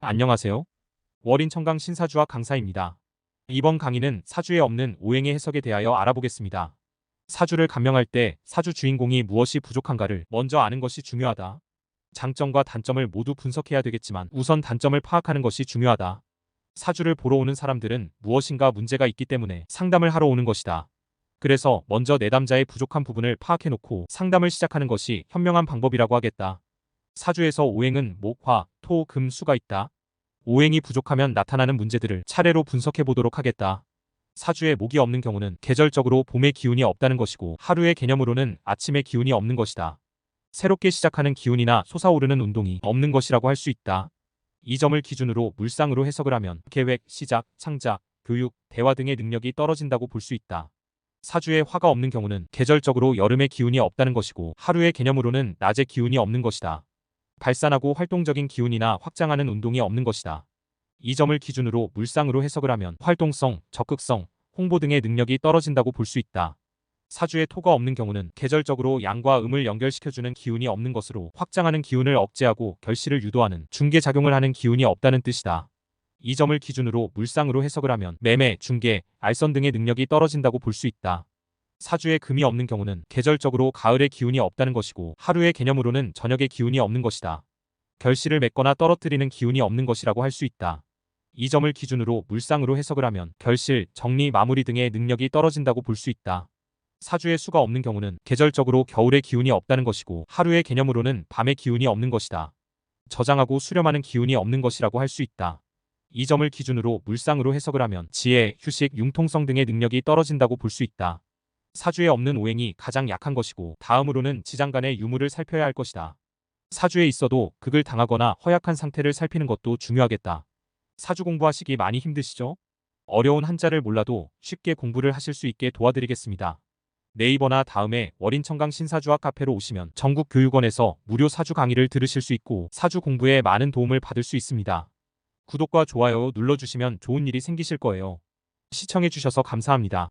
안녕하세요. 월인 청강 신사주학 강사입니다. 이번 강의는 사주에 없는 오행의 해석에 대하여 알아보겠습니다. 사주를 감명할 때 사주 주인공이 무엇이 부족한가를 먼저 아는 것이 중요하다. 장점과 단점을 모두 분석해야 되겠지만 우선 단점을 파악하는 것이 중요하다. 사주를 보러 오는 사람들은 무엇인가 문제가 있기 때문에 상담을 하러 오는 것이다. 그래서 먼저 내담자의 부족한 부분을 파악해놓고 상담을 시작하는 것이 현명한 방법이라고 하겠다. 사주에서 오행은 목, 화, 토, 금, 수가 있다. 오행이 부족하면 나타나는 문제들을 차례로 분석해 보도록 하겠다. 사주에 목이 없는 경우는 계절적으로 봄의 기운이 없다는 것이고 하루의 개념으로는 아침의 기운이 없는 것이다. 새롭게 시작하는 기운이나 솟아오르는 운동이 없는 것이라고 할 수 있다. 이 점을 기준으로 물상으로 해석을 하면 계획, 시작, 창작, 교육, 대화 등의 능력이 떨어진다고 볼 수 있다. 사주에 화가 없는 경우는 계절적으로 여름의 기운이 없다는 것이고 하루의 개념으로는 낮의 기운이 없는 것이다. 발산하고 활동적인 기운이나 확장하는 운동이 없는 것이다. 이 점을 기준으로 물상으로 해석을 하면 활동성, 적극성, 홍보 등의 능력이 떨어진다고 볼 수 있다. 사주에 토가 없는 경우는 계절적으로 양과 음을 연결시켜주는 기운이 없는 것으로 확장하는 기운을 억제하고 결실을 유도하는 중개작용을 하는 기운이 없다는 뜻이다. 이 점을 기준으로 물상으로 해석을 하면 매매, 중개, 알선 등의 능력이 떨어진다고 볼 수 있다. 사주에 금이 없는 경우는 계절적으로 가을의 기운이 없다는 것이고 하루의 개념으로는 저녁의 기운이 없는 것이다. 결실을 맺거나 떨어뜨리는 기운이 없는 것이라고 할 수 있다. 이 점을 기준으로 물상으로 해석을 하면 결실, 정리, 마무리 등의 능력이 떨어진다고 볼 수 있다. 사주에 수가 없는 경우는 계절적으로 겨울의 기운이 없다는 것이고 하루의 개념으로는 밤의 기운이 없는 것이다. 저장하고 수렴하는 기운이 없는 것이라고 할 수 있다. 이 점을 기준으로 물상으로 해석을 하면 지혜, 휴식, 융통성 등의 능력이 떨어진다고 볼 수 있다. 사주에 없는 오행이 가장 약한 것이고 다음으로는 지장간의 유무를 살펴야 할 것이다. 사주에 있어도 극을 당하거나 허약한 상태를 살피는 것도 중요하겠다. 사주 공부하시기 많이 힘드시죠? 어려운 한자를 몰라도 쉽게 공부를 하실 수 있게 도와드리겠습니다. 네이버나 다음에 월인 청강 신사주학 카페로 오시면 전국 교육원에서 무료 사주 강의를 들으실 수 있고 사주 공부에 많은 도움을 받을 수 있습니다. 구독과 좋아요 눌러주시면 좋은 일이 생기실 거예요. 시청해주셔서 감사합니다.